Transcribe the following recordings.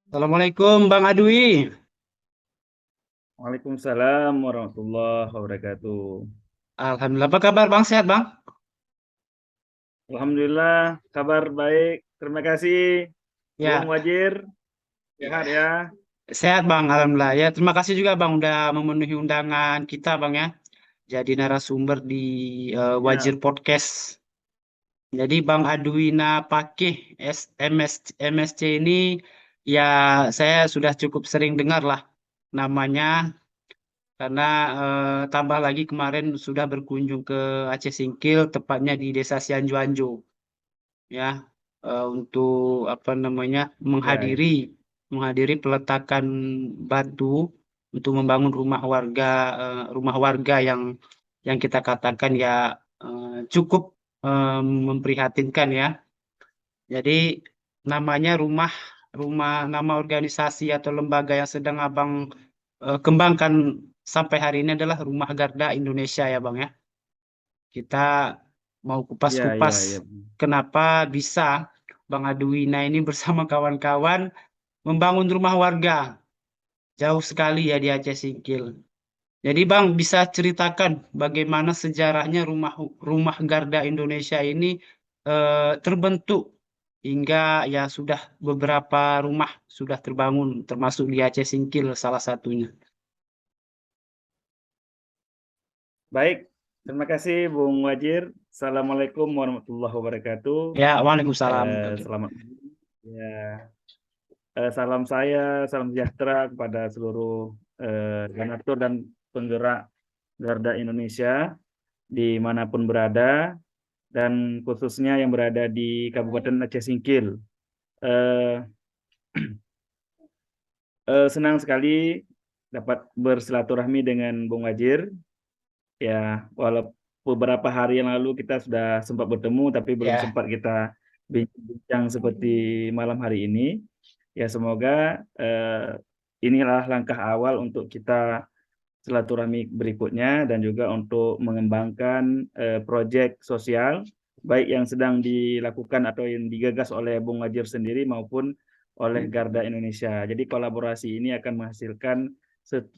Assalamualaikum Bang Adwi. Waalaikumsalam warahmatullahi wabarakatuh. Alhamdulillah, apa kabar Bang? Sehat Bang? Alhamdulillah, kabar baik. Terima kasih, Bung Ya, Wajir. Sehat ya. sehat Bang. Alhamdulillah. Ya, terima kasih juga Bang udah memenuhi undangan kita Bang ya. Jadi narasumber di Wajir Ya, Podcast. Jadi Bang Adwina Pakih MSC ini ya saya sudah cukup sering dengar lah namanya karena tambah lagi kemarin sudah berkunjung ke Aceh Singkil tepatnya di Desa Sianjuanjo. Ya, untuk apa namanya ya, ya. menghadiri peletakan batu untuk membangun rumah warga yang kita katakan ya cukup memprihatinkan ya. Jadi namanya rumah nama organisasi atau lembaga yang sedang Abang kembangkan sampai hari ini adalah Rumah Garda Indonesia ya Bang ya. Kita mau Ya, kupas-kupas ya, ya. kenapa bisa Bang Adwina ini bersama kawan-kawan membangun rumah warga jauh sekali ya di Aceh Singkil. Jadi Bang bisa ceritakan bagaimana sejarahnya rumah Garda Indonesia ini terbentuk hingga ya sudah beberapa rumah sudah terbangun termasuk di Aceh Singkil salah satunya. Baik, terima kasih Bung Wajir. Assalamualaikum warahmatullahi wabarakatuh. Ya, Waalaikumsalam. Selamat pagi. Ya, salam saya, salam sejahtera kepada seluruh donatur dan penggerak Garda Indonesia dimanapun berada, dan khususnya yang berada di Kabupaten Aceh Singkil. Eh, Senang sekali dapat bersilaturahmi dengan Bung Wajir. Ya, walau beberapa hari yang lalu kita sudah sempat bertemu, tapi belum Ya, sempat kita bincang seperti malam hari ini. Ya, semoga inilah langkah awal untuk kita silaturahmi berikutnya dan juga untuk mengembangkan proyek sosial baik yang sedang dilakukan atau yang digagas oleh Bung Wajir sendiri maupun oleh Garda Indonesia. Jadi kolaborasi ini akan menghasilkan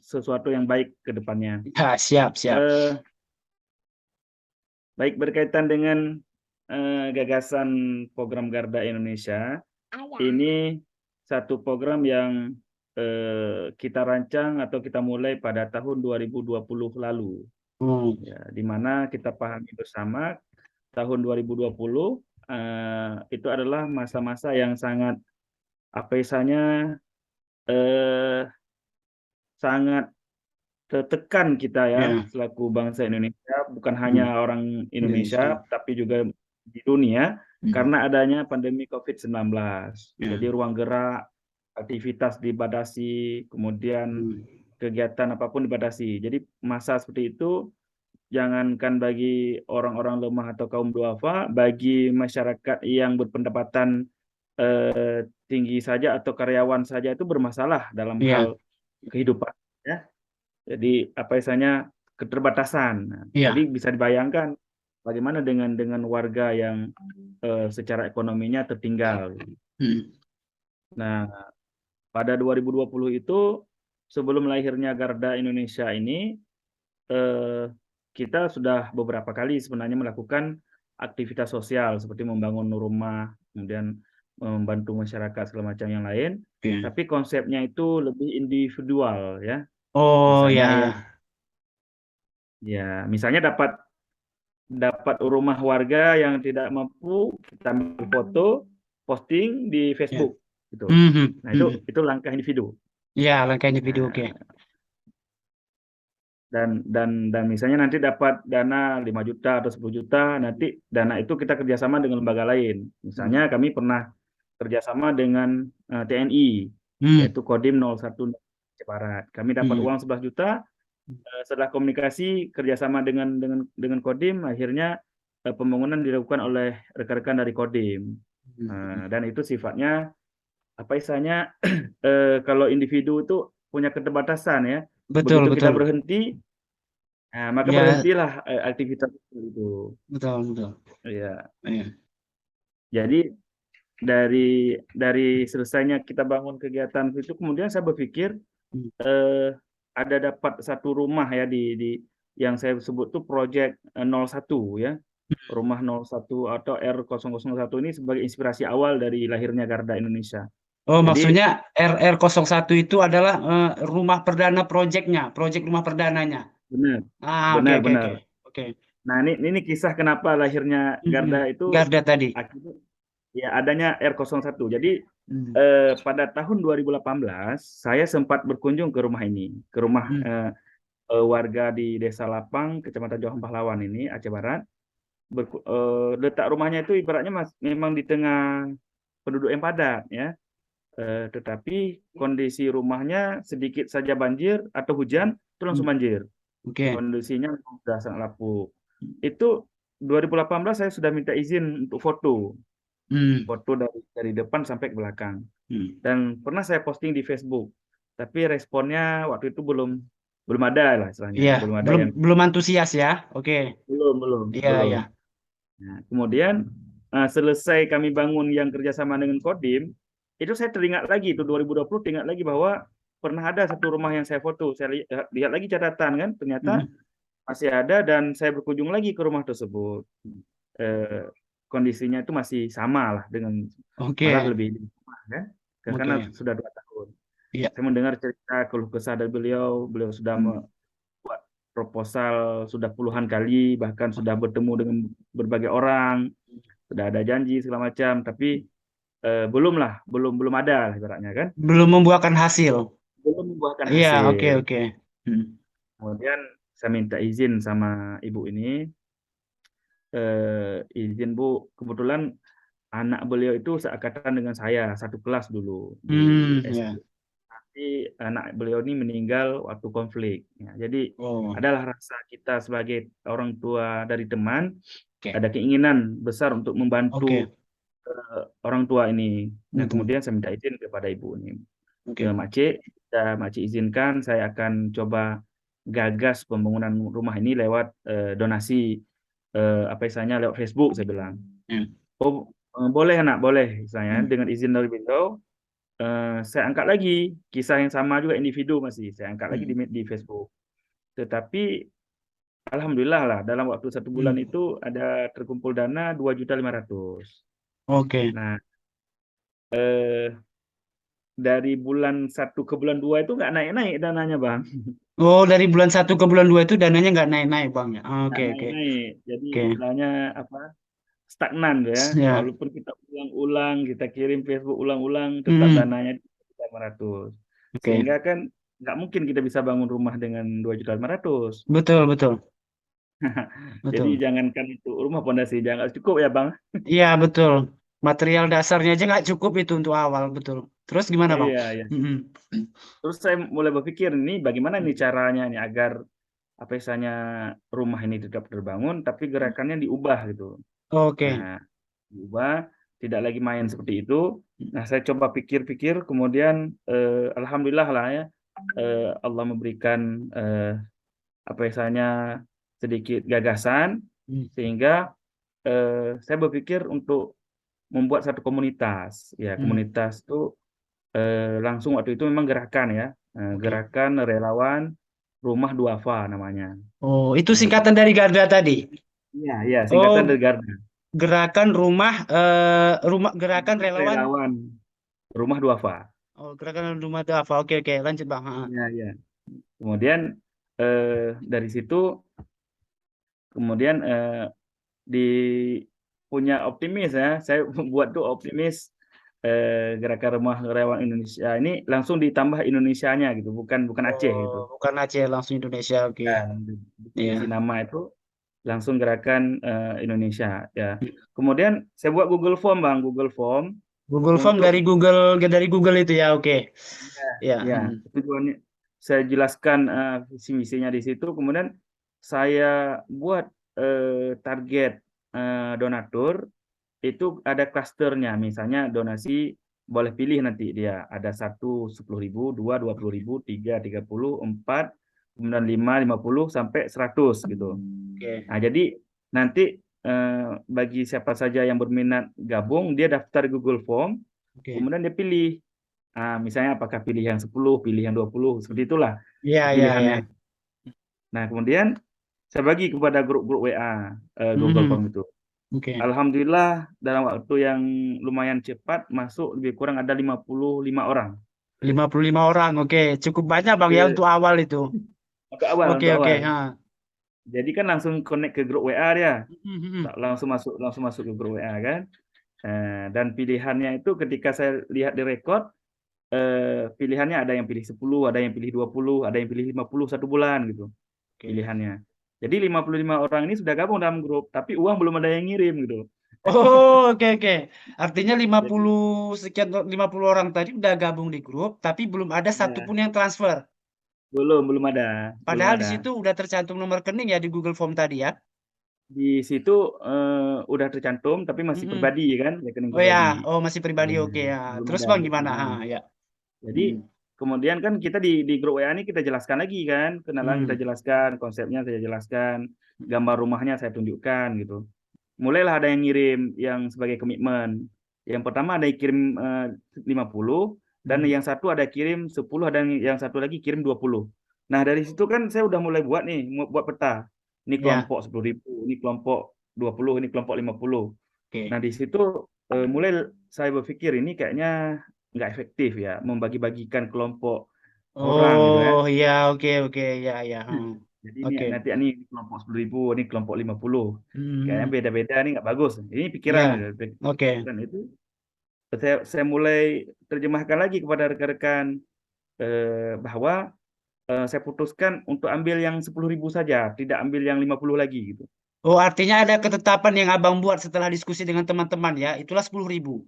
sesuatu yang baik ke depannya. ya, siap, siap. Eh, Baik, berkaitan dengan gagasan program Garda Indonesia, ini satu program yang kita rancang atau kita mulai pada tahun 2020 lalu. Hmm. Ya, di mana kita pahami bersama tahun 2020 itu adalah masa-masa yang sangat apa istilahnya eh, sangat tertekan kita ya Ya. selaku bangsa Indonesia, bukan hanya Hmm. orang Indonesia Indonesia. tapi juga di dunia Hmm. karena adanya pandemi COVID-19. Ya. Jadi ruang gerak, aktivitas dibatasi, kemudian Hmm. kegiatan apapun dibatasi. Jadi masa seperti itu jangankan bagi orang-orang lemah atau kaum duafa, bagi masyarakat yang berpendapatan tinggi saja atau karyawan saja itu bermasalah dalam Iya, hal kehidupan. Ya. Jadi apa istilahnya keterbatasan. Nah, jadi iya. bisa dibayangkan bagaimana dengan warga yang secara ekonominya tertinggal. Hmm. Nah, pada 2020 itu sebelum lahirnya Garda Indonesia ini eh, kita sudah beberapa kali sebenarnya melakukan aktivitas sosial seperti membangun rumah, kemudian membantu masyarakat segala macam yang lain. Iya. Tapi konsepnya itu lebih individual ya. Oh, ya, Misalnya ya. misalnya dapat dapat rumah warga yang tidak mampu, kita ambil foto, posting di Ya. Facebook gitu. Hmm. Hmm. Nah, itu Hmm. itu langkah individu. Ya, langkah individu, oke. Nah, dan misalnya nanti dapat dana 5 juta atau 10 juta, nanti dana itu kita kerjasama dengan lembaga lain. Misalnya Hmm. kami pernah kerjasama dengan TNI, Hmm. yaitu Kodim 01 Aceh Barat. Kami dapat Hmm. uang 11 juta, setelah komunikasi kerjasama dengan Kodim, akhirnya pembangunan dilakukan oleh rekan-rekan dari Kodim. Hmm. Dan itu sifatnya apa istilahnya kalau individu itu punya keterbatasan ya. Betul, Begitu kita betul. berhenti, nah, maka Ya, berhentilah aktivitas itu. betul, betul. Ya. Ya. Jadi dari selesainya kita bangun kegiatan itu, kemudian saya berpikir Hmm. ada dapat satu rumah ya di yang saya sebut tuh Project 01 ya. Rumah 01 atau R001 ini sebagai inspirasi awal dari lahirnya Garda Indonesia. Oh, Jadi maksudnya RR01 itu adalah rumah perdana proyeknya, proyek rumah perdananya. benar, Ah, oke benar, oke benar. oke. Oke. Nah, ini kisah kenapa lahirnya Hmm. Garda itu Garda tadi. akibat ya adanya R01. Jadi Hmm. pada tahun 2018 saya sempat berkunjung ke rumah ini, ke rumah Hmm. warga di Desa Lapang, Kecamatan Johan Pahlawan ini, Aceh Barat. Letak rumahnya itu ibaratnya memang di tengah penduduk yang padat ya. Tetapi kondisi rumahnya sedikit saja banjir atau hujan itu Hmm. langsung banjir. Oke. Kondisinya sudah sangat lapuk. Itu 2018 saya sudah minta izin untuk foto, Hmm. foto dari depan sampai ke belakang. Hmm. Dan pernah saya posting di Facebook, tapi responnya waktu itu belum belum ada lah istilahnya, Iya, belum ada belum yang belum antusias ya. Oke. belum belum Iya, belum. iya. Nah, kemudian selesai kami bangun yang kerjasama dengan Kodim, itu saya teringat lagi itu 2020 teringat lagi bahwa pernah ada satu rumah yang saya foto, saya lihat lagi catatan kan, ternyata Hmm. masih ada dan saya berkunjung lagi ke rumah tersebut. Eh, Kondisinya itu masih sama lah dengan malah Oke. lebih rumah kan, karena Oke. sudah 2 tahun. Iya. Saya mendengar cerita keluh kesah dari beliau, beliau sudah Hmm. buat proposal sudah puluhan kali, bahkan sudah bertemu dengan berbagai orang, sudah ada janji segala macam, tapi belum lah, belum belum ada lah ibaratnya kan, Belum membuahkan hasil. belum membuahkan Iya, oke hasil. oke. Hmm. Kemudian saya minta izin sama ibu ini, izin Bu, kebetulan anak beliau itu seangkatan dengan saya, satu kelas dulu di Hmm, SD. ya. Tapi anak beliau ini meninggal waktu konflik. Ya, jadi Oh, adalah rasa kita sebagai orang tua dari teman, oke. ada keinginan besar untuk membantu Oke. orang tua ini. Dan Betul. kemudian saya minta izin kepada ibu ini. Oke. Makcik, Makcik izinkan saya akan coba gagas pembangunan rumah ini lewat donasi apa istilahnya lewat Facebook saya bilang. Ya. Oh, boleh anak, boleh misalnya Hmm. dengan izin dari beliau. Saya angkat lagi kisah yang sama juga individu masih saya angkat lagi Hmm. di Facebook. Tetapi alhamdulillah lah dalam waktu 1 bulan Hmm. itu ada terkumpul dana 2.500.000. Oke. Nah, eh, dari bulan 1 ke bulan 2 itu nggak naik-naik dananya, Bang. Oh, dari bulan 1 ke bulan 2 itu dananya nggak naik-naik, Bang ya. Nggak Oke, oke. naik-naik. Jadi Oke. istilahnya apa? Stagnan ya. Ya. Walaupun kita ulang-ulang, kita kirim Facebook ulang-ulang, tetap Hmm. dananya 2.500.000. Oke. Sehingga kan nggak mungkin kita bisa bangun rumah dengan 2.500.000. Betul, betul. Jadi Betul. jangankan itu rumah pondasi jangan cukup ya Bang. Iya, betul. Material dasarnya aja nggak cukup itu untuk awal, betul. Terus gimana, Bang? Iya ya. Hmm. Terus saya mulai berpikir nih bagaimana nih caranya nih agar apa misalnya rumah ini tetap terbangun tapi gerakannya diubah gitu. Oke. Nah, diubah tidak lagi main seperti itu. Nah, saya coba pikir-pikir kemudian alhamdulillah lah ya Allah memberikan apa misalnya sedikit gagasan Hmm. sehingga saya berpikir untuk membuat satu komunitas. Ya, Hmm. komunitas itu langsung waktu itu memang gerakan ya, Oke. gerakan relawan Rumah Duafa namanya. Oh, itu Nah, singkatan dari Garda tadi. iya, iya, singkatan Oh, dari Garda. gerakan rumah gerakan Rumah relawan. relawan Rumah Duafa. Oh, gerakan rumah apa? Oke, oke. Lanjut, Bang. Ha, ha. Iya, iya. Kemudian dari situ, kemudian di punya optimis ya, saya buat tuh optimis gerakan rumah relawan Indonesia ini langsung ditambah Indonesianya gitu, bukan bukan Aceh gitu. Oh, bukan Aceh, langsung Indonesia. Oke. Dan isi Iya. nama itu langsung gerakan Indonesia ya. Kemudian saya buat Google Form Bang, Google Form Google Form untuk dari Google itu ya. Oke. ya, Ya. ya Hmm. tujuannya saya jelaskan visi misinya di situ. Kemudian saya buat target donatur itu ada klasternya. Misalnya donasi boleh pilih nanti dia ada 1 10.000, 2 20.000, 3 30, 4 kemudian 5 50 sampai 100 gitu. Oke. Nah, jadi nanti bagi siapa saja yang berminat gabung, dia daftar Google Form, Oke. kemudian dia pilih. Misalnya apakah pilih yang 10, pilih yang 20, seperti itulah Iya, iya, iya. pilihannya. Nah, kemudian saya bagi kepada grup-grup WA Google Hmm, Form itu. oke. Alhamdulillah dalam waktu yang lumayan cepat masuk lebih kurang ada 55 orang. 55 orang. Oke, cukup banyak Bang ya Ke untuk awal itu. untuk awal, Oke, untuk oke. awal. Ha. Jadi kan langsung connect ke grup WA dia. Hmm, hmm, hmm. Langsung masuk ke grup WA kan. Dan pilihannya itu ketika saya lihat di record, pilihannya ada yang pilih 10, ada yang pilih 20, ada yang pilih 50 satu bulan gitu Oke. pilihannya. Jadi 55 orang ini sudah gabung dalam grup, tapi uang belum ada yang ngirim gitu. Oh, oke, oke. Artinya lima Jadi puluh sekian 50 orang tadi udah gabung di grup, tapi belum ada ya, satupun yang transfer. belum ada, belum Padahal di ada. situ udah tercantum nomor rekening ya di Google Form tadi ya. Di situ udah tercantum, tapi masih Mm-mm. pribadi kan, rekening Oh ya, pribadi. oh masih pribadi, Ya, oke ya. belum Terus ada. Bang gimana? Nah, Ya. jadi Mm. kemudian kan kita di grup WA ini kita jelaskan lagi kan, kenalan kita Mm. jelaskan, konsepnya saya jelaskan, gambar rumahnya saya tunjukkan gitu. Mulailah ada yang ngirim yang sebagai komitmen. Yang pertama ada yang kirim 50 dan Mm. yang satu ada kirim 10, ada yang satu lagi kirim 20. Nah, dari situ kan saya udah mulai buat nih, buat peta. Ini Ya, kelompok 10.000, ini kelompok 20, ini kelompok 50. oke. Nah, di situ mulai saya berpikir ini kayaknya nggak efektif ya membagi-bagikan kelompok orang gitu kan. Oh ya, oke, oke, ya, ya. Jadi ini Oke. nanti ini kelompok 10.000, ini kelompok 50. Kayaknya Mm. beda-beda ini nggak bagus. Ini pikiran gitu. Ya, oke. Pikiran itu saya mulai terjemahkan lagi kepada rekan-rekan bahwa saya putuskan untuk ambil yang 10.000 saja, tidak ambil yang 50 lagi gitu. Oh, artinya ada ketetapan yang Abang buat setelah diskusi dengan teman-teman ya. Itulah 10.000.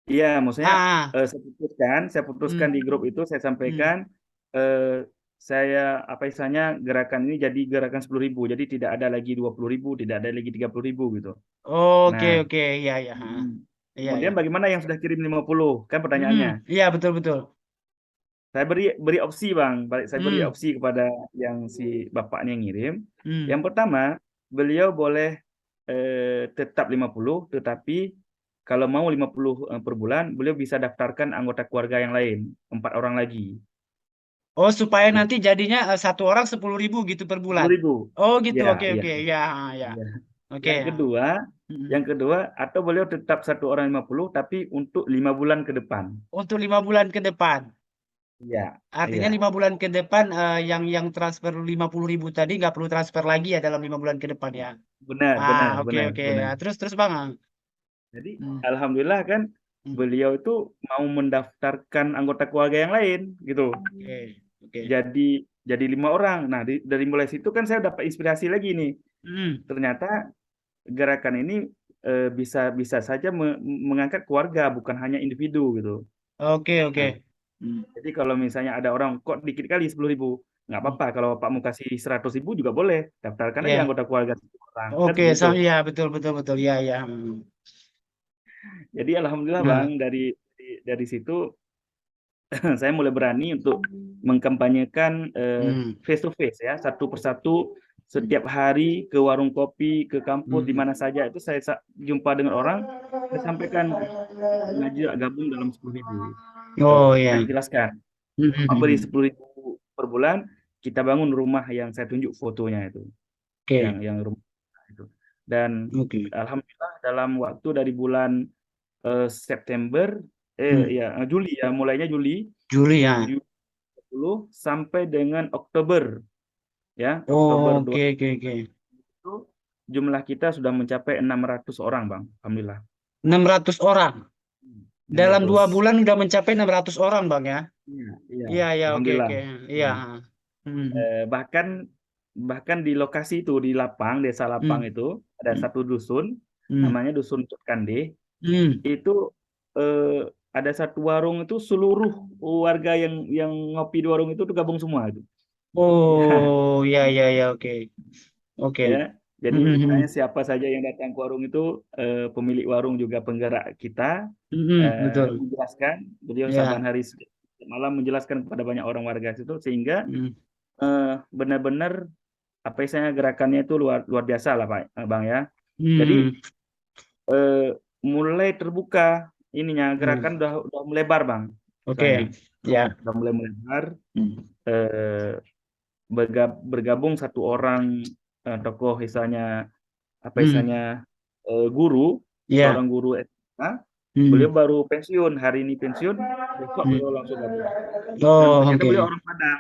Iya, maksudnya Ah, saya putuskan hmm, di grup itu saya hmm. sampaikan eh, saya apa istilahnya gerakan ini jadi gerakan 10.000. Jadi tidak ada lagi 20.000, tidak ada lagi 30.000 gitu. Oke, Nah, oke, iya, iya. Ha. mm, Iya, iya. kemudian bagaimana yang sudah kirim 50? Kan Hmm, pertanyaannya. iya, betul, betul. Saya beri opsi, Bang. Saya beri Hmm, opsi kepada yang si bapaknya yang ngirim. hmm. Yang pertama, beliau boleh tetap 50, tetapi kalau mau 50 per bulan, beliau bisa daftarkan anggota keluarga yang lain, 4 orang lagi. Oh, supaya Jadi nanti jadinya satu orang 10.000 gitu per sepuluh bulan. ribu. Oh, gitu. Ya, Oke, iya, oke. Ya, ya. iya. Oke. Yang Ya. kedua, Hmm. yang kedua, atau beliau tetap satu orang 50, tapi untuk 5 bulan ke depan. Untuk 5 bulan ke depan. Iya, Artinya iya. 5 bulan ke depan yang transfer 50.000 tadi nggak perlu transfer lagi ya dalam 5 bulan ke depan ya. Benar, Ah, benar, oke, benar, oke. Ya, benar. terus terus Bang. Jadi, Hmm. alhamdulillah kan Hmm. beliau itu mau mendaftarkan anggota keluarga yang lain gitu. Oke, oke. Jadi 5 orang. Nah, dari mulai situ kan saya dapat inspirasi lagi nih. Hmm. Ternyata gerakan ini bisa bisa saja mengangkat keluarga bukan hanya individu gitu. Oke, Nah, oke. Hmm. jadi kalau misalnya ada orang kok dikit kali 10.000, nggak Hmm. apa-apa. Kalau Bapak mau kasih 100.000 juga boleh. Daftarkan aja Ya, anggota keluarga 1 orang. Kan oke. seperti itu. Ya, betul, betul, betul. Ya, ya. Hmm. Jadi alhamdulillah Bang Nah, dari situ saya mulai berani untuk mengkampanyekan hmm. face to face ya, satu persatu setiap hari ke warung kopi, ke kampus di Hmm. mana saja itu saya jumpa dengan orang, saya sampaikan ngajak gabung dalam 10.000. Oh, Kita ya. jelaskan, Hmm, hmm, Bapak hmm, beri hmm. 10.000 per bulan, kita bangun rumah yang saya tunjuk fotonya itu, Oke, yang rumah itu. Dan oke. alhamdulillah dalam waktu dari bulan September, Hmm. Juli ya, mulainya Juli, Juli ya. Juli 10 sampai dengan Oktober ya, Oktober Oh, 2 oke, oke, oke. itu jumlah kita sudah mencapai 600 orang, Bang. Alhamdulillah. 600 orang. Dalam 2 600. bulan udah mencapai 600 orang, Bang ya. Iya, iya. Iya, iya, oke, Alhamdulillah. oke. Iya. Nah, Hmm, bahkan bahkan di lokasi itu di Lapang, Desa Lapang hmm, itu ada hmm, satu dusun hmm, namanya Dusun Cukande. hmm. Itu eh, ada satu warung itu seluruh warga yang ngopi di warung itu tuh gabung semua itu. Ya, Oh, iya, iya, iya, oke. Oke. ya. Jadi Hmm, hmm, misalnya siapa saja yang datang ke warung itu pemilik warung juga penggerak kita betul. menjelaskan beliau saban Ya. hari malam menjelaskan kepada banyak orang warga situ sehingga Hmm. benar-benar apa istilahnya gerakannya itu luar luar biasa lah Pak Bang ya. Jadi Hmm. mulai terbuka ininya, gerakan Hmm. udah melebar Bang. Oke. Misalnya Ya. udah mulai melebar, Hmm. eh, bergabung satu orang tokoh misalnya apa Hmm. misalnya guru, Ya. seorang guru SMA, beliau Hmm. baru pensiun, hari ini pensiun, besok Hmm. beliau langsung gabung. Dan Oh, ternyata oke. beliau orang Padang.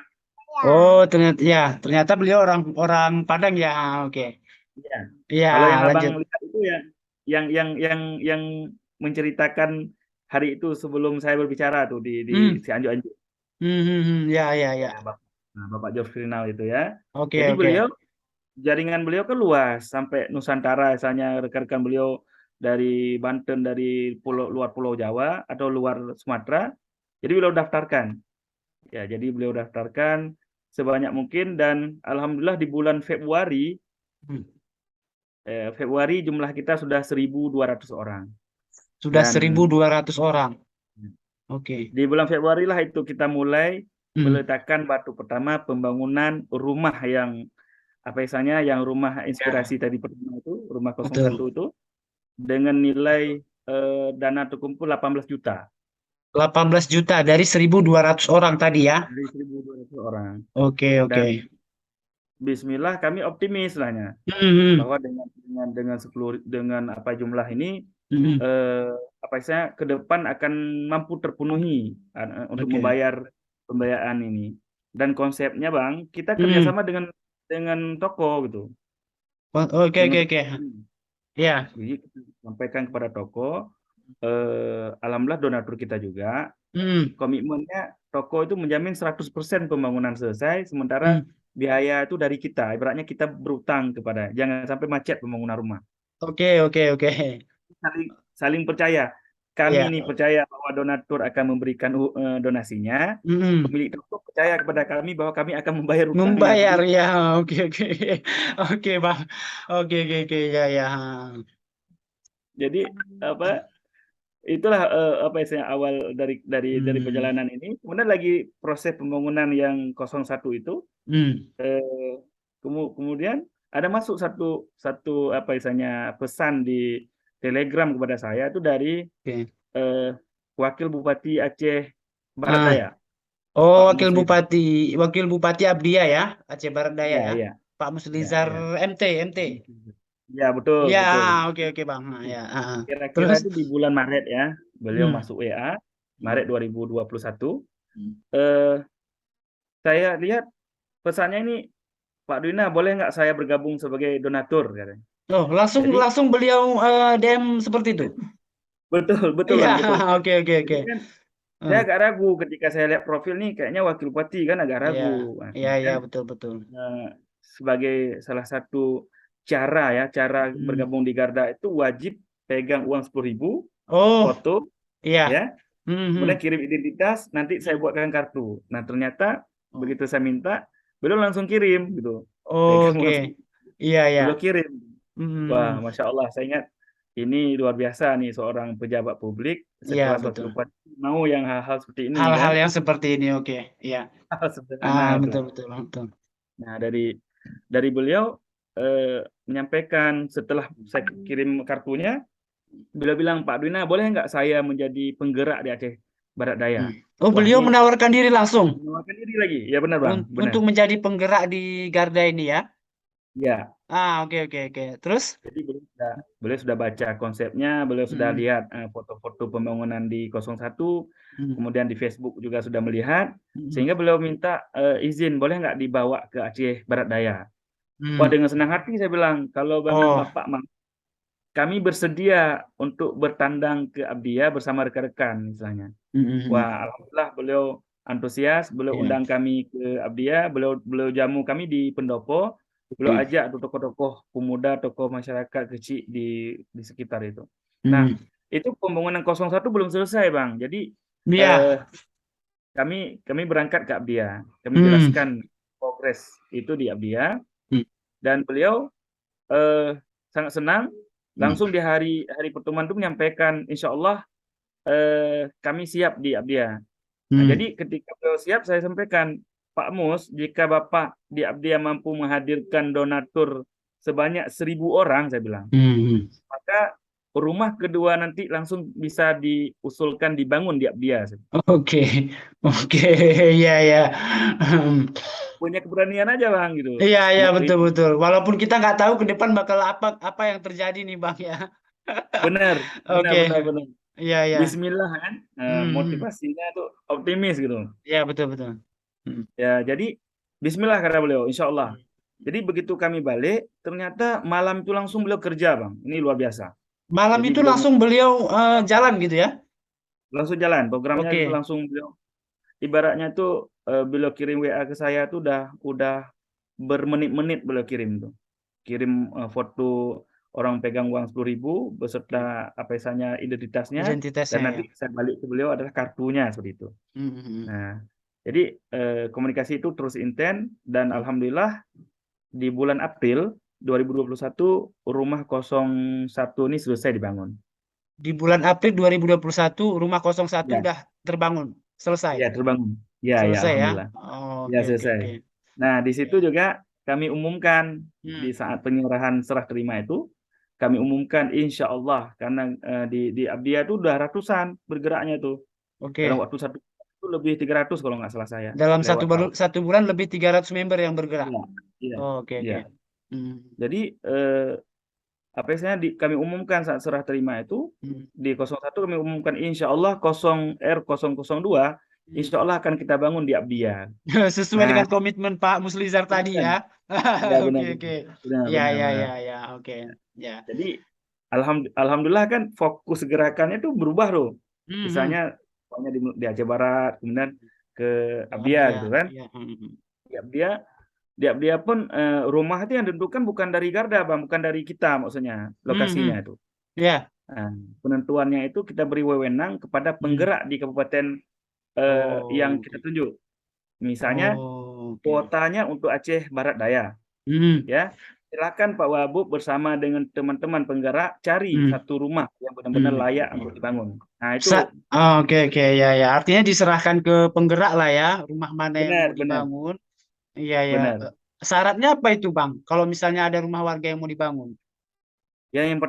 Oh, ternyata ya, ternyata beliau orang orang Padang ya. Ah, oke. Iya. Iya, Kalau yang abang lanjut. lihat itu ya, yang menceritakan hari itu sebelum saya berbicara tuh di Hmm. Cianjur. Ya, ya, Ya, ya. Bapak Jofrinal itu ya. Oke, Jadi oke. beliau jaringan beliau kan luas sampai Nusantara, misalnya rekan-rekan beliau dari Banten, dari luar Pulau Jawa atau luar Sumatera. Jadi beliau daftarkan. Ya, jadi beliau daftarkan sebanyak mungkin dan alhamdulillah di bulan Hmm. Februari jumlah kita sudah 1.200 orang. Sudah Dan 1.200 orang. Oke. di bulan Februari lah itu kita mulai Hmm. meletakkan batu pertama pembangunan rumah yang apa misalnya yang rumah Ya, inspirasi tadi pertama itu, rumah 01 betul. itu dengan nilai dana terkumpul 18 juta 18 juta dari 1.200 orang tadi ya. dari 1.200 orang. Oke, oke. Dan bismillah kami optimis lahnya Hmm. bahwa dengan 10 dengan apa jumlah ini Hmm. eh, apa saya ke depan akan mampu terpenuhi untuk Oke. membayar pembiayaan ini. Dan konsepnya Bang, kita Hmm. kerjasama dengan toko gitu, Oke, dengan oke, toko. oke. Ya. Jadi kita sampaikan kepada toko, alhamdulillah donatur kita juga, Hmm. komitmennya toko itu menjamin 100% pembangunan selesai, sementara Hmm. biaya itu dari kita, ibaratnya kita berutang kepada, jangan sampai macet pembangunan rumah. Oke, oke, oke. Saling saling percaya. Kami Ya. ini percaya bahwa donatur akan memberikan donasinya. Hmm. Pemilik toko percaya kepada kami bahwa kami akan membayar utangnya. Membayar Jadi ya. Oke, oke. Oke, Bang. Oke, oke, oke. Ya, ya. jadi apa itulah apa istilahnya awal dari Hmm. perjalanan ini. Kemudian lagi proses pembangunan yang 01 itu Hmm. eh, kemudian ada masuk satu satu apa istilahnya pesan di Telegram kepada saya itu dari Oke. eh, Wakil Bupati Aceh Barat Ah. Daya, Oh, Pak wakil Musli. bupati, wakil bupati Abdia ya, Aceh Barat Daya Ya, ya, iya, Pak iya, Muslizar iya. MT, MT. Ya, betul, Ya, betul. oke, oke, Bang. Ah, ya. Kira-kira Terus, itu di bulan Maret ya, beliau hmm. masuk WA, Maret Hmm. 2021. Eh, saya lihat pesannya ini, Pak Dwina, boleh nggak saya bergabung sebagai donatur? Katanya. Oh, langsung Jadi, langsung beliau DM seperti itu. betul, betul Iya, Bang, betul. oke, oke, oke. Jadi kan, saya Ah, agak ragu ketika saya lihat profil nih, kayaknya wakil bupati kan agak iya, ragu. Nah, iya, iya, kemudian betul, betul. eh, sebagai salah satu cara ya, cara Hmm. bergabung di Garda itu wajib pegang uang 10.000, Oh, foto, ya, iya. Hmm. kemudian kirim identitas, nanti saya Hmm. buatkan kartu. Nah ternyata Oh, begitu saya minta, beliau langsung kirim gitu, pegang oke. uang, Iya, iya. beliau kirim. Wah, Hmm. masya Allah, saya ingat ini luar biasa nih seorang pejabat publik Iya, sekelas wakil betul. bupati mau yang hal-hal seperti ini Hal-hal kan, yang seperti ini, oke. Iya. hal sederhana itu. Betul, betul, betul. Nah dari beliau menyampaikan setelah saya kirim kartunya, beliau bilang Pak Dwina boleh nggak saya menjadi penggerak di Aceh Barat Daya? Hmm. Oh, Wah beliau ini menawarkan diri langsung menawarkan diri lagi. Ya benar Bang, benar. untuk menjadi penggerak di Garda ini ya. Ya, Oke, oke, oke. Terus? jadi beliau sudah baca konsepnya, beliau sudah Hmm. lihat foto-foto pembangunan di 01, Hmm. kemudian di Facebook juga sudah melihat, Hmm. sehingga beliau minta izin boleh nggak dibawa ke Aceh Barat Daya. Wah Hmm. dengan senang hati saya bilang, kalau Oh. Bapak mau, kami bersedia untuk bertandang ke Abdiya bersama rekan-rekan misalnya. Hmm. Hmm. Wah, alhamdulillah beliau antusias, beliau Iya. undang kami ke Abdiya, beliau beliau jamu kami di pendopo, beliau Oke. ajak tuh tokoh-tokoh pemuda, tokoh masyarakat kecil di sekitar itu. Nah, Hmm. itu pembangunan 01 belum selesai, Bang. Jadi eh, Iya. kami berangkat ke Abdiya, kami Hmm. jelaskan progres itu di Abdiya Hmm. dan beliau eh, sangat senang. Hmm. Langsung di hari hari pertemuan itu menyampaikan, insya Allah kami siap di Abdiya. Nah, Hmm. jadi ketika beliau siap, saya sampaikan, Pak Mus, jika Bapak di Abdiya mampu menghadirkan donatur sebanyak 1.000 orang, saya bilang. Hmm. Maka rumah kedua nanti langsung bisa diusulkan dibangun di Abdia. Oke, oke, ya ya. Punya keberanian aja Bang gitu. Iya, iya, Mau betul, ini. betul. Walaupun kita nggak tahu ke depan bakal apa yang terjadi nih, Bang ya. Benar, benar, Oke, benar, benar. iya, iya. Bismillah kan, Hmm, motivasinya tuh optimis gitu. iya, betul, betul. Hmm. Ya, jadi Bismillah kata beliau, insya Allah. Jadi begitu kami balik, ternyata malam itu langsung beliau kerja, Bang. Ini luar biasa. Malam Jadi itu beliau langsung beliau jalan gitu ya? langsung jalan, programnya itu Oke, langsung beliau. Ibaratnya tuh beliau kirim WA ke saya tuh udah bermenit-menit beliau kirim tuh. Kirim foto orang pegang uang 10.000 beserta oke. apa misalnya identitasnya, dan Identitasnya nanti ya. saya balik ke beliau adalah kartunya seperti itu. Hmm, hmm, hmm. Nah, jadi komunikasi itu terus intens dan Hmm. alhamdulillah di bulan April 2021 rumah 01 ini selesai dibangun. Di bulan April 2021 rumah 01 Ya, udah terbangun, selesai. ya terbangun. Ya, ya Selesai ya. alhamdulillah. Oh, Ya oke, oke, selesai. oke. Nah, di Ya. situ juga kami umumkan di Hmm. saat penyerahan serah terima itu, kami umumkan insya Allah karena di Abdia itu udah ratusan bergeraknya itu. Dalam Oke. waktu satu itu lebih 300 kalau nggak salah saya Dalam lewat awal. satu bulan lebih 300 member yang bergerak. Iya, iya, Oh, oke, iya. oke. Hmm. Jadi apa istilahnya kami umumkan saat serah terima itu Hmm. di 01 kami umumkan insya Allah 0R002 Hmm. insya Allah akan kita bangun di Abdia. Sesuai Nah, dengan komitmen Pak Muslizar tadi bukan. ya. Ya Oke, benar, oke. benar, Ya, benar, ya, benar. ya, ya. Oke. Ya. Jadi alhamdulillah kan fokus gerakannya itu berubah loh. Hmm, hmm. Misalnya pokoknya di Aceh Barat, kemudian ke Ya, Abdia Abdia. gitu kan. Ya. Hmm, hmm. Di Abdia, di Abdia pun rumah itu yang ditentukan bukan dari Garda, Bang, bukan dari kita maksudnya Hmm, lokasinya hmm. itu. Ya. Nah, penentuannya itu kita beri wewenang kepada Hmm. penggerak di kabupaten yang Oh, kita oke. tunjuk. Misalnya Oh, oke. kuotanya untuk Aceh Barat Daya, Hmm. ya. Silakan Pak Wabub bersama dengan teman-teman penggerak cari Hmm. satu rumah yang benar-benar Hmm. layak untuk Oke. dibangun. Nah, itu Oh, oke, oke, ya, ya. Artinya diserahkan ke penggerak lah ya, rumah mana yang mau benar, benar, dibangun. Iya, ya. benar. Syaratnya apa itu, Bang? Kalau misalnya ada rumah warga yang mau dibangun. Yang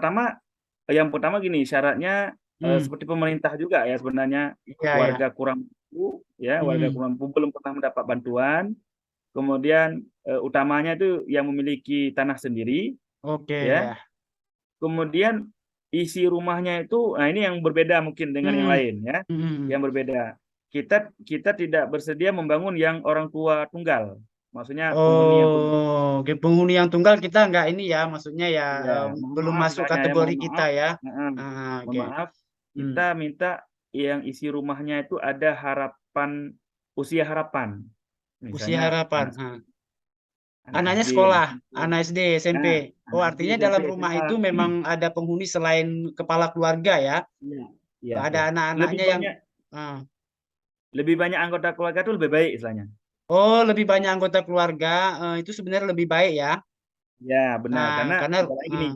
pertama gini, syaratnya Hmm. seperti pemerintah juga ya sebenarnya Iya, ya. warga kurang mampu, ya, warga Hmm. kurang mampu belum pernah mendapat bantuan. Kemudian utamanya itu yang memiliki tanah sendiri, Oke, ya. ya. Kemudian isi rumahnya itu, nah ini yang berbeda mungkin dengan yang Hmm. lain ya, Hmm. yang berbeda. Kita kita tidak bersedia membangun yang orang tua tunggal, maksudnya penghuni yang tunggal. Oh, oke. Penghuni yang tunggal kita nggak ini ya, maksudnya ya Ya, mohon belum maaf masuk misalnya ya, kategori mohon kita maaf, ya. Heeh, Ah, mohon oke. maaf, Hmm. kita minta yang isi rumahnya itu ada harapan usia harapan, Usia misalnya harapan. anak Ah. anak Anaknya SD, sekolah, anak SMP, anak SD, SMP. nah Oh, anak SD, artinya SMP, dalam rumah SMA, itu memang ada penghuni selain kepala keluarga ya. iya, iya, Ada iya. Lebih anak-anaknya yang banyak ah. lebih banyak anggota keluarga itu lebih baik istilahnya. Oh, lebih banyak anggota keluarga, itu sebenarnya lebih baik ya. Ya, benar. Nah, Karena karena ibaratnya gini,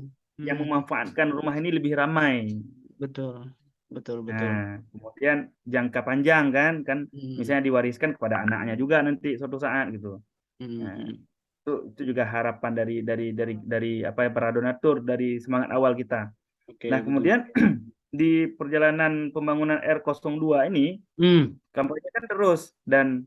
yang hmm, memanfaatkan rumah ini lebih ramai. betul, betul, betul. Nah, kemudian jangka panjang kan Hmm, misalnya diwariskan kepada anaknya juga nanti suatu saat gitu. hmm, Nah, hmm. itu juga harapan dari apa ya para donatur dari semangat awal kita. Nah, Oke, betul. kemudian di perjalanan pembangunan R02 ini Hmm. kampanye kan terus dan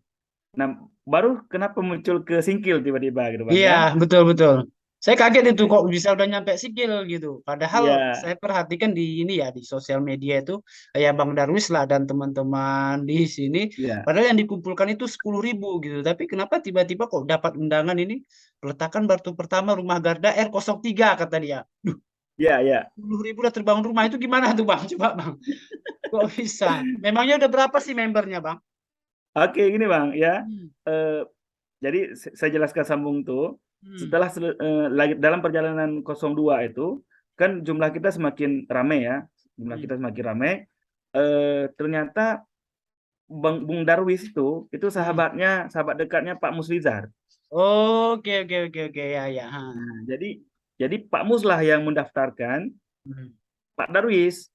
nah baru kenapa muncul ke Singkil tiba-tiba gitu Bang Iya, ya? betul, betul. Saya kaget itu kok bisa udah nyampe Sikil gitu. Padahal Iya, saya perhatikan di ini ya di sosial media itu ya Bang Darwis lah dan teman-teman di sini. iya, Padahal yang dikumpulkan itu 10.000 gitu. Tapi kenapa tiba-tiba kok dapat undangan ini peletakan batu pertama rumah Garda R03 kata dia. Duh, iya, iya. 10.000 udah terbangun rumah itu gimana tuh Bang? Coba Bang. Kok bisa? Memangnya udah berapa sih membernya Bang? Oke, gini Bang ya. Hmm. Eh, jadi saya jelaskan sambung tuh. Hmm. Setelah lagi dalam perjalanan 02 itu kan jumlah kita semakin ramai ya. Jumlah Hmm. kita semakin ramai. Ternyata Bung Darwis itu Hmm. sahabat dekatnya Pak Muslizar. Oke, oke, oke, oke, ya, ya. Ha. Nah, jadi Pak Mus lah yang mendaftarkan Hmm. Pak Darwis.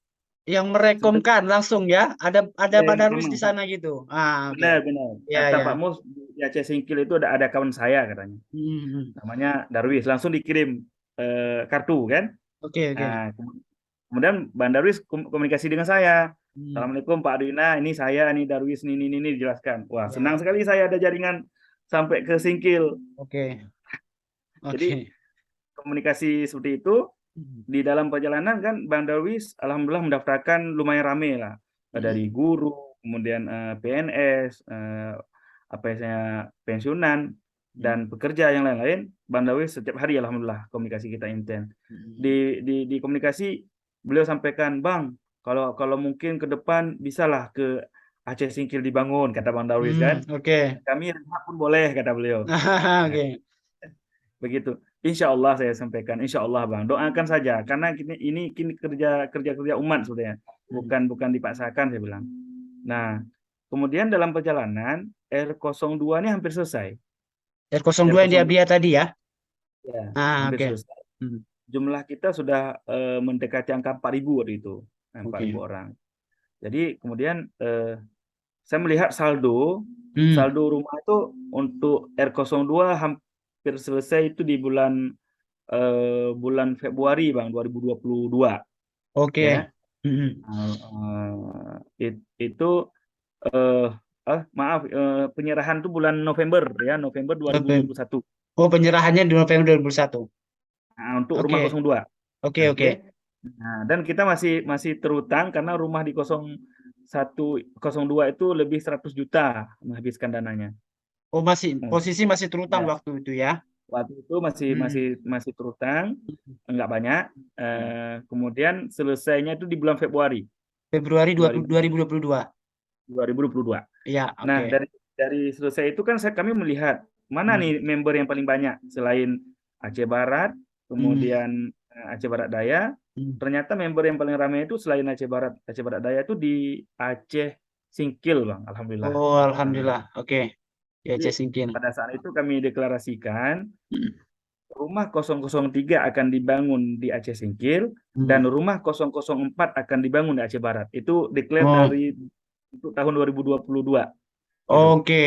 Yang Sebenarnya merekomkan langsung ya. Ada Pak yang Darwis di pertama, sana gitu. Ah, oke. benar benar. Ya, Kata ya. Pak Mus di Aceh Singkil itu ada kawan saya katanya. Hmm. Namanya Darwis langsung dikirim. kartu kan. Oke, oke. Nah, kemudian Bang Darwis komunikasi dengan saya. Hmm, Assalamualaikum Pak Adwina, ini saya nih Darwis ini dijelaskan. Wah, senang ya, sekali saya ada jaringan sampai ke Singkil. oke, Jadi oke. komunikasi seperti itu Hmm, di dalam perjalanan kan Bang Darwis alhamdulillah mendaftarkan lumayan rame lah. Dari hmm, guru, kemudian PNS, apa ya saya pensiunan hmm, dan pekerja yang lain-lain. Bang Darwis setiap hari alhamdulillah komunikasi kita intens. hmm. Di komunikasi beliau sampaikan, "Bang, kalau kalau mungkin ke depan bisalah ke Aceh Singkil dibangun," kata Bang Darwis kan. Oke. Kami rehat pun boleh kata beliau. Nah, Oke. begitu. Insya Allah saya sampaikan, insya Allah Bang, doakan saja karena kini kerja umat sebenarnya, Hmm. bukan dipaksakan saya bilang. Nah, kemudian dalam perjalanan R02 ini hampir selesai. R02 yang di R02 Abia tadi ya? ya Ah, hampir oke. selesai. Hmm, Jumlah kita sudah mendekati angka 4.000 waktu itu, 4.000 oke. orang. Jadi kemudian saya melihat saldo Hmm, saldo rumah itu untuk R02 hampir selesai itu di bulan Februari Bang 2022 oke. ya. Hmm. Itu eh maaf penyerahan itu bulan November ya, November November. 2021. Oh, penyerahannya di November 2021. Nah, untuk rumah Oke, 02. oke, Oke. oke. Nah, dan kita masih terutang karena rumah di 01 02 itu lebih 100 juta menghabiskan dananya. Oh, masih Oh, posisi masih terutang ya. waktu itu ya? Waktu itu masih masih Hmm. masih terutang, enggak banyak. Kemudian selesainya itu di bulan Februari Februari 2000 2022. 2022. Ya, Nah, oke. dari selesai itu kan kami melihat mana Hmm. nih member yang paling banyak selain Aceh Barat, Hmm. kemudian Aceh Barat Daya. Hmm. Ternyata member yang paling ramai itu selain Aceh Barat Daya itu di Aceh Singkil, Bang. Alhamdulillah. Oh, Nah, alhamdulillah. Oke. Ya, jadi Cesingkin. pada saat itu kami deklarasikan rumah 003 akan dibangun di Aceh Singkil dan Hmm. rumah 004 akan dibangun di Aceh Barat. Itu declare Oh, dari untuk tahun 2022 gitu. oke.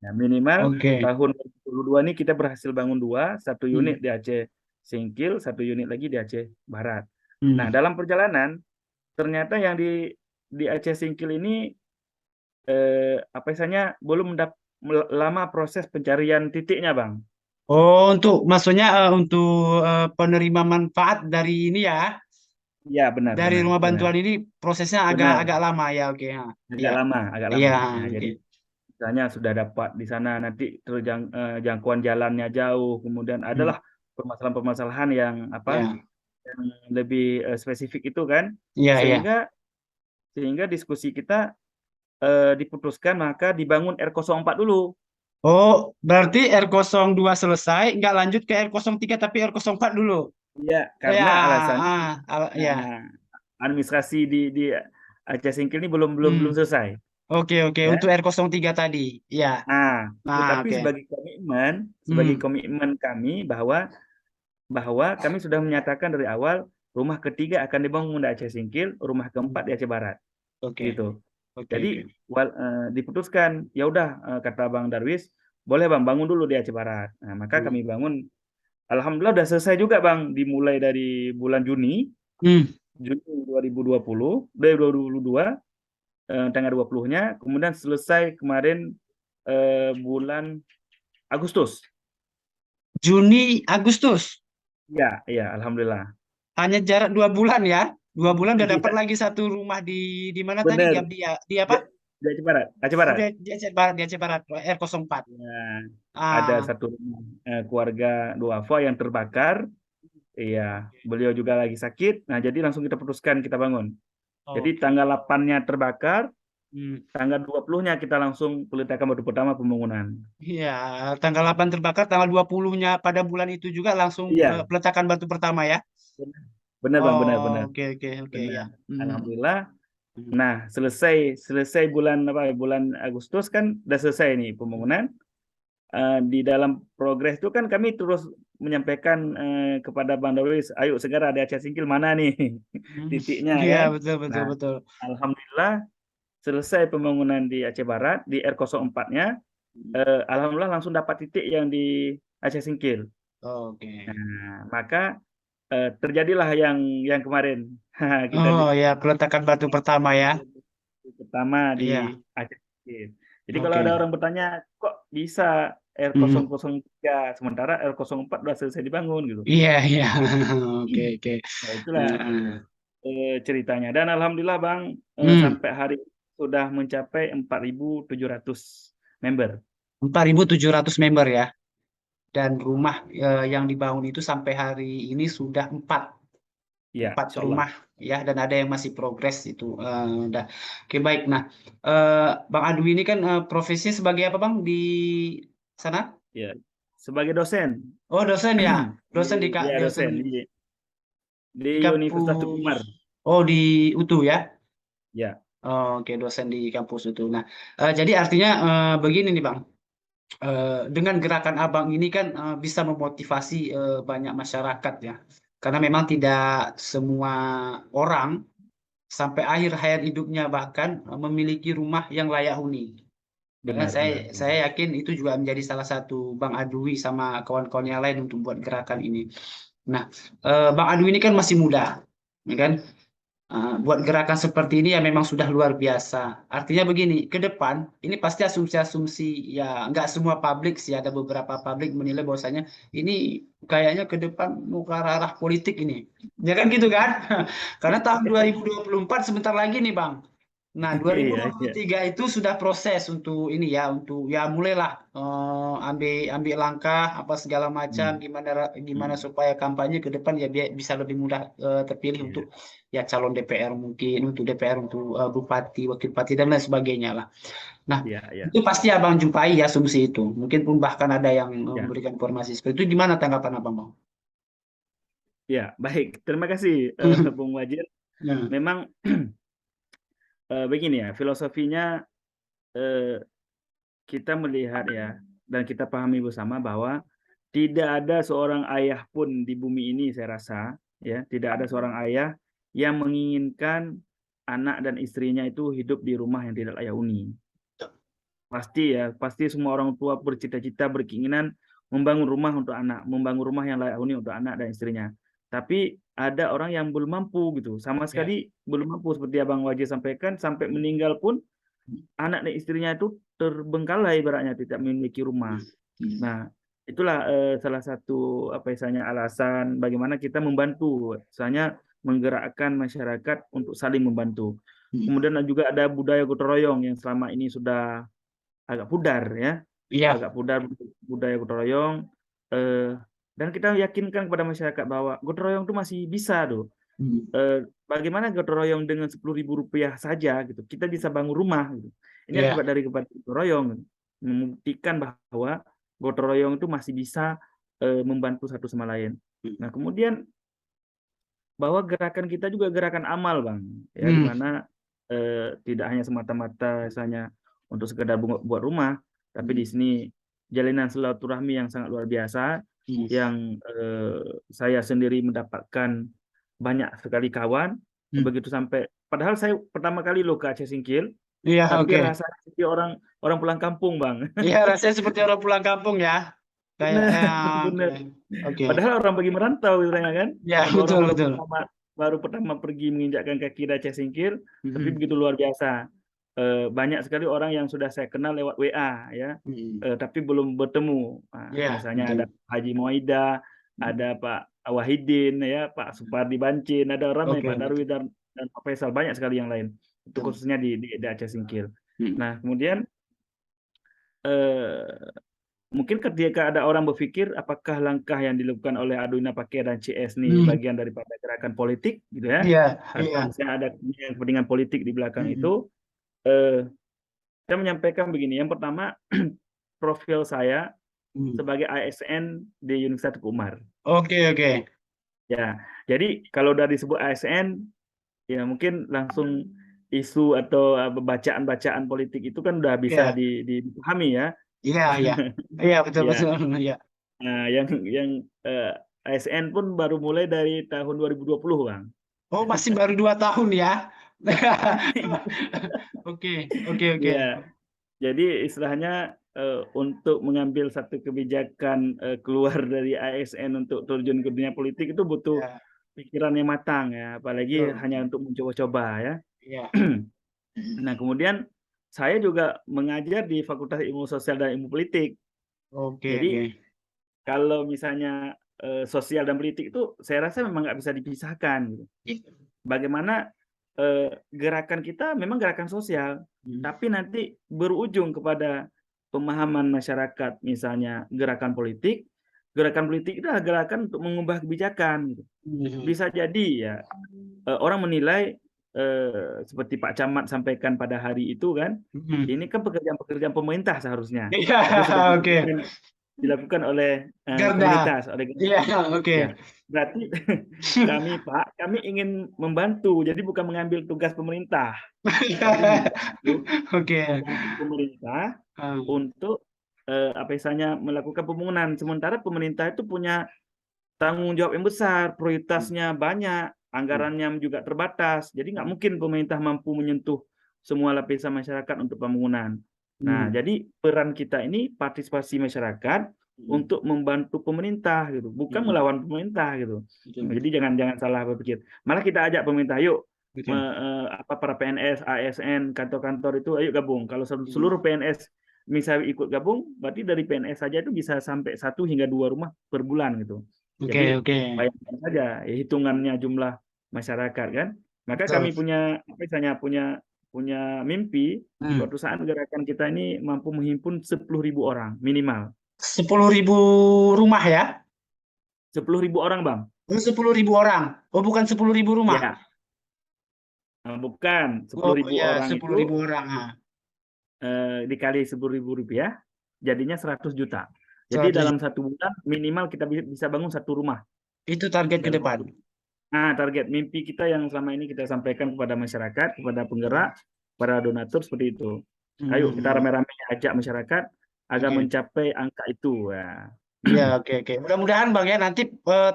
Nah, minimal Oke. tahun 2022 ini kita berhasil bangun satu unit Hmm. di Aceh Singkil, satu unit lagi di Aceh Barat. Nah, Hmm. dalam perjalanan ternyata yang di Aceh Singkil ini apa istilahnya belum lama proses pencarian titiknya, Bang. Oh, untuk maksudnya untuk penerima manfaat dari ini ya, Iya, benar, dari benar, rumah benar. bantuan ini prosesnya agak Benar, agak lama ya, oke. Ha. agak Iya. lama, agak Iya, lama. Nah, oke. jadi misalnya sudah dapat di sana nanti jangkauan jalannya jauh, kemudian Hmm. adalah permasalahan-permasalahan yang apa Ya. yang lebih spesifik itu kan, Iya, iya. sehingga sehingga diskusi kita diputuskan maka dibangun R04 dulu. Oh, berarti R02 selesai, nggak lanjut ke R03 tapi R04 dulu. Iya, Ya, karena alasannya ya. nah, administrasi di Aceh Singkil ini belum belum Hmm. belum selesai, Oke, oke. ya. Untuk R03 tadi. Ya. Nah, Nah, tetapi oke. sebagai Hmm. komitmen kami bahwa bahwa kami sudah menyatakan dari awal rumah ketiga akan dibangun di Aceh Singkil, rumah Hmm. keempat di Aceh Barat, Oke, gitu. oke, Jadi oke. diputuskan, ya udah kata Bang Darwis, boleh Bang bangun dulu di Aceh Barat. Nah, maka Hmm. kami bangun. Alhamdulillah udah selesai juga Bang, dimulai dari bulan Hmm. Juni 2020, dari 2022, tanggal 20-nya, kemudian selesai kemarin bulan Agustus. Juni, Agustus. Iya, iya, alhamdulillah. Hanya jarak 2 bulan ya. 2 bulan udah dapat Iya, lagi satu rumah di mana tadi? benar. Di Di, apa? di Aceh Barat, Aceh Oh, Barat. di Aceh Barat, di Aceh Barat, R04. Ya, ada Ah, satu rumah keluarga duafa yang terbakar. Iya, beliau juga lagi sakit. Nah, jadi langsung kita putuskan kita bangun. Jadi oke. tanggal 8-nya terbakar, Hmm. tanggal 20-nya kita langsung peletakan batu pertama pembangunan. Iya, tanggal 8 terbakar, tanggal 20-nya pada bulan itu juga langsung Iya, peletakan batu pertama ya. benar. Benar Bang, benar Oh, benar. oke, oke, oke Benar. ya. Hmm. Alhamdulillah. Hmm. Nah, selesai bulan apa bulan Agustus kan udah selesai nih pembangunan. Di dalam progres itu kan kami terus menyampaikan kepada Bang Darwis, ayo segera ada Aceh Singkil mana nih Hmm. titiknya Iya, kan. betul, betul, Nah, betul. alhamdulillah selesai pembangunan di Aceh Barat di R04-nya, alhamdulillah langsung dapat titik yang di Aceh Singkil. Oke. Nah, maka terjadilah yang kemarin kita Oh ya, peletakan batu pertama ya. pertama di Iya. Aceh. Jadi kalau ada Oke. orang bertanya, kok bisa Hmm. R003 sementara R04 sudah selesai dibangun gitu. Iya, iya. Oke, oke. Nah, itulah Heeh. ceritanya. Dan alhamdulillah Bang, Hmm. sampai hari ini sudah mencapai 4.700 member. 4.700 member ya. Dan rumah yang dibangun itu sampai hari ini sudah Ya, empat insya Allah. rumah ya, dan ada yang masih progres itu. Oke, baik. Nah, Bang Adu ini kan profesinya sebagai apa Bang di sana? Ya, sebagai dosen, Oh, dosen ya. Dosen di ya dosen dosen di di Universitas Teguh kampus. Umar. Oh, di UTU ya. Ya, Oh, oke, dosen di kampus UTU. Nah, jadi artinya begini nih Bang. Dengan gerakan Abang ini kan bisa memotivasi banyak masyarakat ya. Karena memang tidak semua orang sampai akhir hayat hidupnya bahkan memiliki rumah yang layak huni. Ya kan? benar, Saya benar, saya benar. yakin itu juga menjadi salah satu Bang Adwi sama kawan-kawan yang lain untuk buat gerakan ini. Nah, Bang Adwi ini kan masih muda, ya kan? Buat gerakan seperti ini ya memang sudah luar biasa. Artinya begini, ke depan ini pasti asumsi-asumsi ya nggak semua publik sih, ada beberapa publik menilai bahwasanya ini kayaknya ke depan mau ke arah politik ini. Ya kan gitu kan? Karena tahun 2024 sebentar lagi nih Bang. Nah, Iya, iya. 2023 itu sudah proses untuk ini ya, untuk ya mulailah ambil ambil langkah apa segala macam, Hmm, gimana hmm, supaya kampanye ke depan ya bisa lebih mudah terpilih untuk iya, ya calon DPR mungkin, untuk DPR, untuk bupati, wakil bupati dan lain sebagainya lah. Nah, iya, iya, itu pasti Abang jumpai ya asumsi itu. Mungkin pun bahkan ada yang iya. memberikan informasi seperti itu. Gimana tanggapan Abang, Bang? Ya, baik. Terima kasih, Bung Wajir. Ya. Memang begini ya, filosofinya eh, kita melihat ya, dan kita pahami bersama bahwa tidak ada seorang ayah pun di bumi ini, saya rasa, ya, tidak ada seorang ayah yang menginginkan anak dan istrinya itu hidup di rumah yang tidak layak huni. Pasti ya, pasti semua orang tua bercita-cita, berkeinginan membangun rumah untuk anak, membangun rumah yang layak huni untuk anak dan istrinya. Tapi ada orang yang belum mampu gitu, sama Ya. sekali belum mampu seperti Abang Wajid sampaikan, sampai meninggal pun anak dan istrinya itu terbengkalai ibaratnya tidak memiliki rumah. Hmm. Nah, itulah salah satu apa misalnya alasan bagaimana kita membantu, misalnya menggerakkan masyarakat untuk saling membantu. Hmm. Kemudian juga ada budaya gotong royong yang selama ini sudah agak pudar ya, Iya. agak pudar budaya gotong royong. Eh, dan kita yakinkan kepada masyarakat bahwa gotong royong itu masih bisa tuh. Hmm. Bagaimana gotong royong dengan Rp10.000 saja gitu, kita bisa bangun rumah gitu. Ini akibat Iya. dari gotong royong gitu. Membuktikan bahwa gotong royong itu masih bisa membantu satu sama lain. Hmm. Nah, kemudian bahwa gerakan kita juga gerakan amal, Bang, ya, di Hmm. mana tidak hanya semata-mata misalnya untuk sekedar buat rumah, tapi di sini jalinan silaturahmi yang sangat luar biasa, Hmm. yang saya sendiri mendapatkan banyak sekali kawan, Hmm. begitu sampai, padahal saya pertama kali loh ke Aceh Singkil, Iya, tapi oke. rasanya seperti orang orang pulang kampung, Bang. Iya, rasanya seperti orang pulang kampung ya. Kayak, Benar, oke. benar. Oke. Padahal orang pergi merantau sebenarnya kan. Ya, Orang betul, betul. baru pertama pergi menginjakkan kaki di Aceh Singkil, tapi Hmm. begitu luar biasa. Banyak sekali orang yang sudah saya kenal lewat WA ya, Hmm. tapi belum bertemu. Nah, Iya, misalnya ada betul. Haji Moida, ada Pak Wahidin ya, Pak Supardi Bancin, ada ramai Oke, Pak Darwi betul. dan Pak Faisal, banyak sekali yang lain. Itu Betul. khususnya di Aceh Singkil. Hmm. Nah, kemudian eh, mungkin ketika ada orang berpikir apakah langkah yang dilakukan oleh Aduina Pakea dan CS ini Hmm. bagian daripada gerakan politik gitu ya, Iya, atau iya. misalnya ada kepentingan politik di belakang Hmm. itu, eh, saya menyampaikan begini. Yang pertama, profil saya Hmm. sebagai ASN di Universitas Teguh Umar. Oke, oke. Ya, jadi kalau dari disebut ASN, ya mungkin langsung isu atau bacaan-bacaan politik itu kan udah bisa Iya, dipahami ya. iya, iya. Iya, betul, Ya, betul. Iya. nah, yang eh, ASN pun baru mulai dari tahun 2020, Bang. Oh, masih baru 2 tahun ya. Oke, oke, oke. Iya, Jadi istilahnya untuk mengambil satu kebijakan keluar dari ASN untuk terjun ke dunia politik itu butuh Ya, pikiran yang matang ya, apalagi betul. hanya untuk mencoba-coba ya. Iya. Nah, kemudian saya juga mengajar di Fakultas Ilmu Sosial dan Ilmu Politik. Oke, oke. Jadi kalau misalnya sosial dan politik itu saya rasa memang nggak bisa dipisahkan gitu. Iya. Bagaimana gerakan kita memang gerakan sosial, Hmm. tapi nanti berujung kepada pemahaman masyarakat, misalnya gerakan politik itu adalah gerakan untuk mengubah kebijakan gitu. Hmm. Bisa jadi ya orang menilai seperti Pak Camat sampaikan pada hari itu kan, Hmm. ini kan pekerjaan-pekerjaan pemerintah seharusnya, Iya, tapi sudah oke. dilakukan oleh Garda. komunitas, oleh Iya, gerakan. oke. Ya, berarti kami ingin membantu, jadi bukan mengambil tugas pemerintah, tapi Oke. membantu pemerintah Ah, untuk apa istilahnya melakukan pembangunan. Sementara pemerintah itu punya tanggung jawab yang besar, prioritasnya banyak, anggarannya juga terbatas. Jadi nggak mungkin pemerintah mampu menyentuh semua lapisan masyarakat untuk pembangunan. Nah, hmm. jadi peran kita ini partisipasi masyarakat untuk membantu pemerintah gitu, bukan Hmm. melawan pemerintah gitu. Betul, Jadi jangan salah berpikir. Malah kita ajak pemerintah, yuk betul. para PNS, ASN, kantor-kantor itu ayo gabung. Kalau seluruh PNS misalnya ikut gabung, berarti dari PNS saja itu bisa sampai 1 hingga 2 rumah per bulan gitu. Oke, Jadi oke. bayangkan saja ya, hitungannya jumlah masyarakat kan. Maka Betul. kami punya apa misalnya punya mimpi Hmm. suatu saat gerakan kita ini mampu menghimpun 10.000 orang minimal. 10.000 rumah ya? 10.000 orang, Bang. Oh, 10.000 orang. Oh, bukan 10.000 rumah. Ya, bukan Oh 10.000 ya, orang 10.000 itu orang. Ah. dikali 10.000 rupiah jadinya 100 juta. Jadi 100. dalam 1 bulan minimal kita bisa bangun 1 rumah Itu target ke dalam depan. waktu. Nah, target mimpi kita yang selama ini kita sampaikan kepada masyarakat, kepada penggerak, para donatur seperti itu. Ayo kita Hmm. rame-rame ajak masyarakat agar Oke. mencapai angka itu. Ya. Ya, oke, oke. Mudah-mudahan Bang ya nanti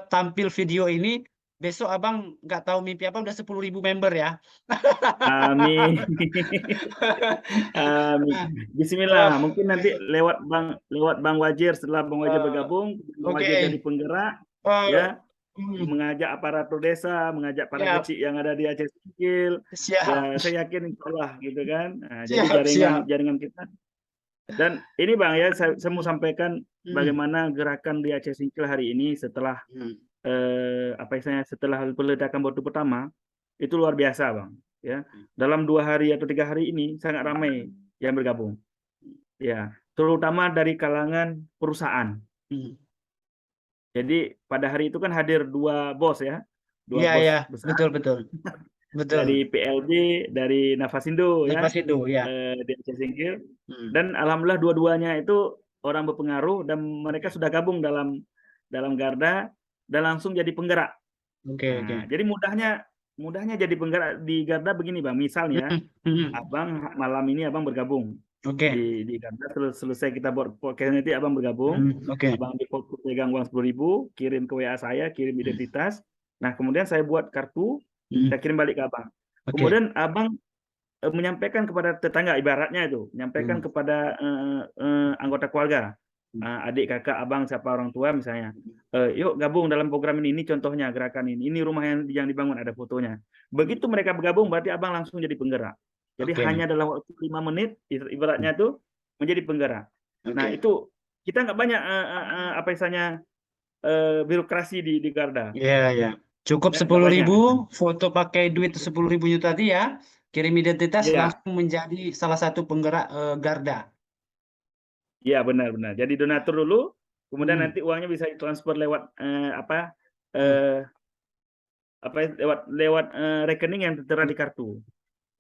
tampil video ini besok Abang nggak tahu mimpi apa udah 10.000 member ya. Amin. Amin. Bismillah. Eh, Mungkin nanti lewat Bang Wajir, setelah Bang Wajir eh, bergabung, Bang oke. Wajir jadi penggerak, Eh, ya hmm, mengajak aparatur desa, mengajak para siap, kecil yang ada di Aceh Singkil. Ya, siap, saya yakin insya Allah gitu kan. Nah, jadi siap, siap. jaringan kita. Dan ini Bang ya, saya mau sampaikan Hmm, bagaimana gerakan di Aceh Singkil hari ini setelah hmm. apa istilahnya setelah peledakan batu pertama itu luar biasa Bang. Ya, dalam 2 hari atau 3 hari ini sangat ramai yang bergabung. Ya, terutama dari kalangan perusahaan. Hmm. Jadi pada hari itu kan hadir 2 bos ya, 2 Iya, bos iya, besar betul, betul, betul. dari PLB, dari Nafasindo ya, Lepas itu, ya. di Aceh Singkil. Hmm. Dan alhamdulillah dua-duanya itu orang berpengaruh dan mereka sudah gabung dalam Garda dan langsung jadi penggerak. Oke, oke. Nah, jadi mudahnya jadi penggerak di Garda begini Bang. Misalnya Hmm, hmm. Abang malam ini Abang bergabung Oke. di Garda, selesai kita buat podcast nanti Abang bergabung, Hmm, oke. Abang pegang uang 10.000, kirim ke WA saya, kirim Hmm, identitas. Nah, kemudian saya buat kartu, hmm. saya kirim balik ke Abang. Oke. Kemudian Abang menyampaikan kepada tetangga, ibaratnya itu, menyampaikan Hmm, kepada anggota keluarga, adik, kakak, abang, siapa orang tua misalnya, yuk gabung dalam program ini contohnya gerakan ini rumah yang dibangun ada fotonya. Begitu mereka bergabung, berarti abang langsung jadi penggerak. Jadi oke. hanya dalam waktu 5 menit, ibaratnya itu menjadi penggerak. Nah Oke. itu kita nggak banyak apa istilahnya birokrasi di Garda, Iya, ya. Cukup ya nggak sepuluh banyak. ribu, foto pakai duit 10.000 itu tadi ya, kirim identitas Iya. langsung menjadi salah satu penggerak Garda. Iya benar-benar. Jadi donatur dulu, kemudian Hmm, nanti uangnya bisa ditransfer lewat hmm. eh, lewat rekening yang tertera di kartu.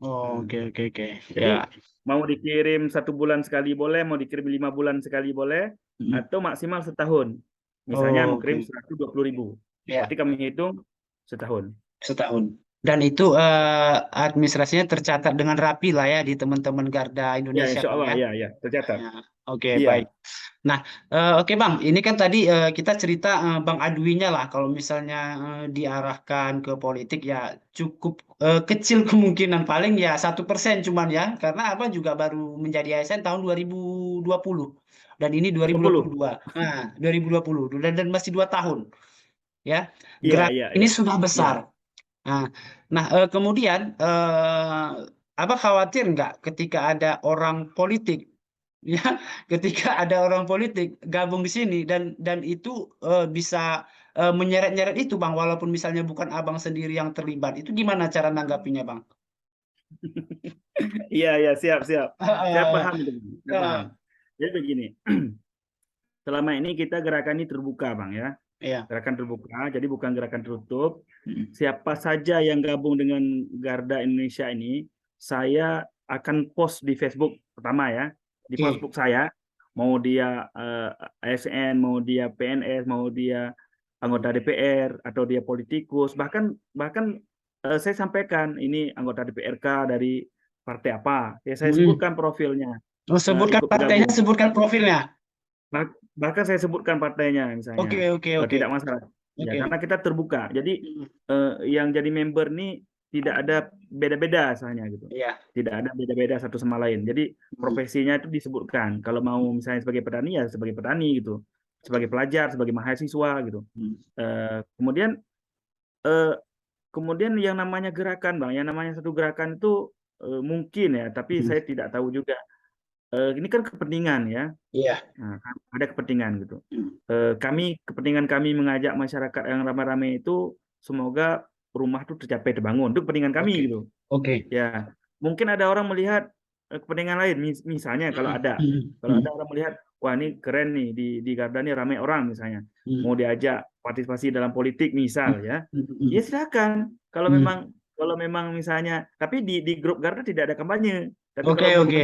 Oh, Hmm. oke, oke, oke. Ya. Jadi mau dikirim 1 bulan sekali boleh, mau dikirim 5 bulan sekali boleh, Hmm. atau maksimal setahun. Misalnya Oh, mau kirim oke. 120.000, Ya, berarti kami hitung setahun. setahun. Dan itu administrasinya tercatat dengan rapi lah ya di teman-teman Garda Ya, Indonesia insya Bang Allah, ya. ya, tercatat. Ya, oke Iya, baik. Nah, oke Bang, ini kan tadi kita cerita Bang Adwinya lah, kalau misalnya diarahkan ke politik ya cukup kecil kemungkinan, paling ya 1% cuman ya, karena Abang juga baru menjadi ASN tahun 2020 dan ini 20. 2022. Nah, 2020 dan masih 2 tahun ya. Iya, Gerak iya, ini iya. sudah Iya. besar. Nah, nah, kemudian Abang khawatir nggak ketika ada orang politik ya, ketika ada orang politik gabung di sini dan itu bisa menyeret-nyeret itu Bang, walaupun misalnya bukan Abang sendiri yang terlibat, itu gimana cara nanggapinya Bang? Iya, iya, siap, siap. Saya Eh, paham itu, Bang. Saya paham. eh, Jadi begini, selama ini kita gerakan ini terbuka, Bang ya. Iya. Gerakan terbuka, jadi bukan gerakan tertutup. Mm. Siapa saja yang gabung dengan Garda Indonesia ini, saya akan post di Facebook pertama ya, di Oke. Facebook saya, mau dia ASN, mau dia PNS, mau dia anggota DPR atau dia politikus, bahkan bahkan saya sampaikan ini anggota DPRK dari partai apa, ya saya Mm. sebutkan profilnya, Oh, sebutkan ikut partainya, bergabung. sebutkan profilnya. Bahkan saya sebutkan partainya misalnya, Oke, oke, oke. tidak masalah. Ya, Oke. karena kita terbuka. Jadi Mm. yang jadi member nih tidak ada beda-beda asalnya gitu. Iya. Tidak ada beda-beda satu sama lain. Jadi Mm. profesinya itu disebutkan. Kalau mau misalnya sebagai petani ya sebagai petani gitu. Sebagai pelajar, sebagai mahasiswa gitu. Mm. Kemudian eh, kemudian yang namanya gerakan, Bang, yang namanya satu gerakan itu mungkin ya, tapi Mm. saya tidak tahu juga. Ini kan kepentingan ya. Iya. Nah, ada kepentingan gitu. Mm. Kepentingan kami mengajak masyarakat yang ramai-ramai itu semoga rumah itu tercapai terbangun. Itu kepentingan kami Oke. gitu. Oke. Ya, mungkin ada orang melihat kepentingan lain. Misalnya Mm. kalau Mm. ada orang melihat, wah ini keren nih di Garda nih ramai orang misalnya, mau Mm. diajak partisipasi dalam politik misal Mm. ya, Mm. ya Mm. silakan. Kalau memang Mm. kalau memang misalnya, tapi di grup Garda tidak ada kampanye. Tapi Oke, kalau oke.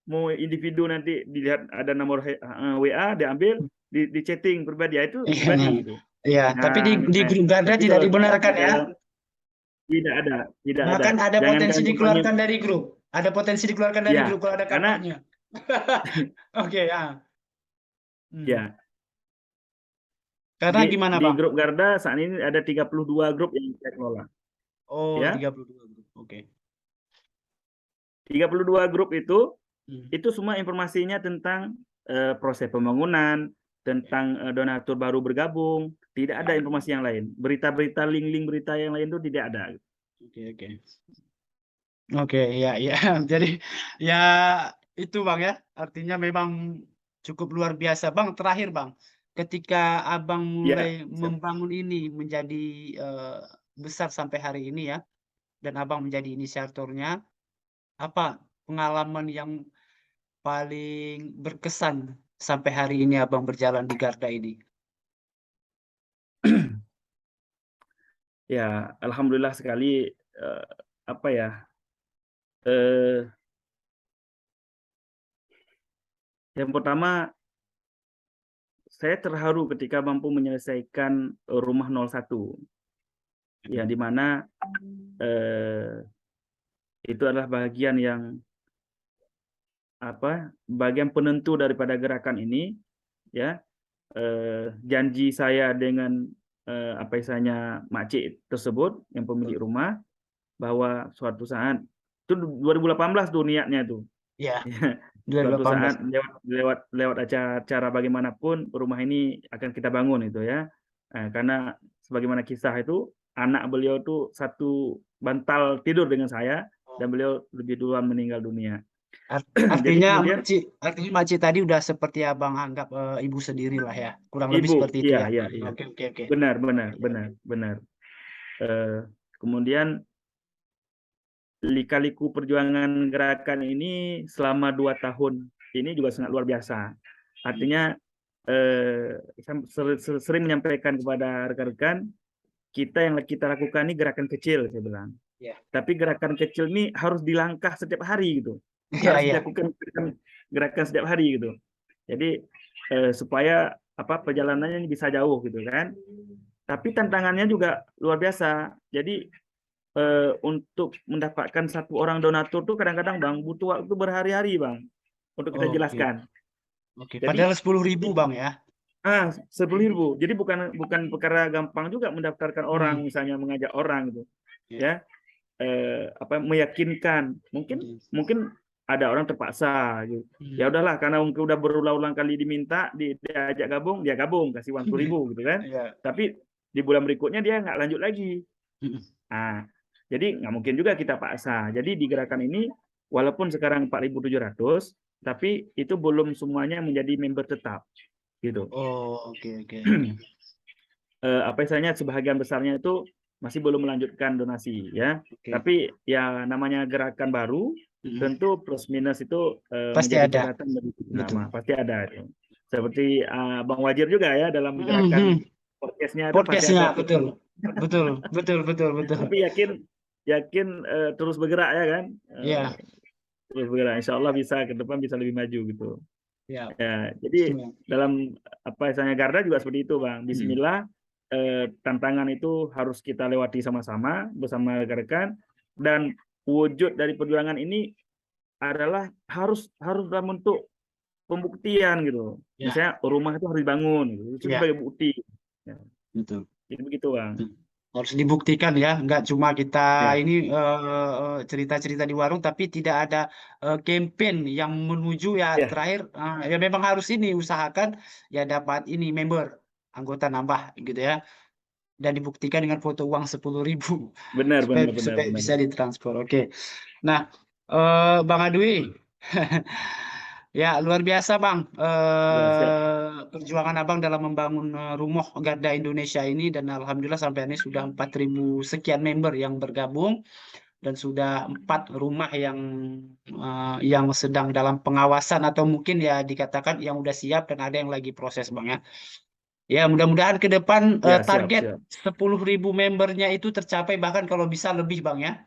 mau individu nanti dilihat ada nomor WA diambil di chatting pribadi ya itu pribadi Iya, gitu. iya. Tapi Nah, di misalnya. grup Garda Tapi tidak kalau dibenarkan ya. dalam tidak ada, tidak ada. Bahkan ada potensi Jangankan kampanye, dikeluarkan dari grup. Ada potensi dikeluarkan dari grup ya, kalau ada karena kampanye. Oke, ya. Hmm. ya Karena gimana, di Bang? grup Garda saat ini ada 32 grup yang saya kelola. Oh, Ya, 32 grup. Oke. 32 grup Hmm. itu semua informasinya tentang proses pembangunan, tentang donatur baru bergabung, tidak ada informasi yang lain. Berita-berita link-link berita yang lain itu tidak ada. Oke, oke. Oke, ya, ya. Jadi ya itu Bang ya. Artinya memang cukup luar biasa. Bang, terakhir Bang. Ketika Abang mulai Ya, membangun ini menjadi eh, besar sampai hari ini ya, dan Abang menjadi inisiatornya, apa pengalaman yang paling berkesan sampai hari ini Abang berjalan di Garda ini? ya, alhamdulillah sekali. eh, apa ya? eh, yang pertama, saya terharu ketika mampu menyelesaikan rumah 01, ya di mana eh, itu adalah bagian yang bagian penentu daripada gerakan ini, ya. Janji saya dengan apa istilahnya makcik tersebut yang pemilik rumah bahwa suatu saat itu 2018 tuh niatnya tuh. Ya, Suatu 2018. saat lewat acara bagaimanapun rumah ini akan kita bangun itu ya. Karena sebagaimana kisah itu anak beliau tuh satu bantal tidur dengan saya dan beliau lebih duluan meninggal dunia. Jadi Artinya kemudian makcik tadi udah seperti Abang anggap ibu sendiri lah ya. Kurang lebih ibu, seperti itu iya ya. iya iya, Oke, oke, oke. benar benar Iya, benar benar. Eh, Kemudian lika-liku perjuangan gerakan ini selama 2 tahun ini juga sangat luar biasa. Artinya saya sering menyampaikan kepada rekan-rekan, kita lakukan ini gerakan kecil, saya bilang. iya. Tapi gerakan kecil ini harus dilangkah setiap hari gitu. Iya, Harus iya. dilakukan gerakan setiap hari gitu. Jadi supaya perjalanannya bisa jauh gitu kan. Tapi tantangannya juga luar biasa. Jadi untuk mendapatkan satu orang donatur tuh kadang-kadang Bang butuh waktu berhari-hari Bang untuk kita Oke, jelaskan. oke. Jadi Padahal 10.000 Bang ya. 10.000. Jadi bukan perkara gampang juga mendaftarkan orang, Hmm, misalnya mengajak orang gitu, ya. ya. Meyakinkan. Mungkin Hmm, mungkin ada orang terpaksa gitu. Ya hmm. udahlah karena mungkin udah berulang-ulang kali diminta diajak gabung, dia gabung kasih uang 10.000 gitu kan. Ya. Tapi di bulan berikutnya dia nggak lanjut lagi. Hmm, Nah, jadi nggak mungkin juga kita paksa. Jadi di gerakan ini, walaupun sekarang 4.700, tapi itu belum semuanya menjadi member tetap, gitu. oh, oke, oke, oke. Apa istilahnya sebahagian besarnya itu masih belum melanjutkan donasi, ya. Oke. Tapi ya namanya gerakan baru, Hmm. tentu plus minus itu Pasti menjadi ada, catatan bagi kita. betul. Pasti ada itu. Seperti Bang Wajir juga ya dalam Hmm, gerakan hmm. podcastnya itu pasti Podcastnya ada tuh. betul, betul, betul, betul, betul. Tapi yakin yakin terus bergerak ya kan. Ya, Terus bergerak. Insya Allah bisa ke depan bisa lebih maju gitu. ya. Ya, jadi Semua. dalam apa misalnya Garda juga seperti itu Bang. Hmm. Bismillah, tantangan itu harus kita lewati sama-sama bersama rekan-rekan, dan wujud dari perjuangan ini adalah harus dalam bentuk pembuktian gitu. Ya, Misalnya rumah itu harus dibangun, gitu. Itu ya, sebagai bukti. Ya, betul. jadi begitu Bang. Betul. Harus dibuktikan ya, nggak cuma kita Ya, ini cerita-cerita di warung, tapi tidak ada campaign yang menuju ya ya, terakhir ya memang harus ini usahakan ya dapat ini member anggota nambah gitu ya, dan dibuktikan dengan foto uang 10.000 benar supaya benar benar supaya benar. bisa ditransfer. Oke, nah Bang Adwi. Ya, luar biasa, Bang. Ya, siap. Perjuangan Abang dalam membangun rumah Garda Indonesia ini, dan alhamdulillah sampai ini sudah 4.000 sekian member yang bergabung, dan sudah 4 rumah yang sedang dalam pengawasan atau mungkin ya dikatakan yang udah siap, dan ada yang lagi proses, Bang ya. Ya, mudah-mudahan ke depan Ya, siap, target siap. 10.000 membernya itu tercapai, bahkan kalau bisa lebih, Bang ya.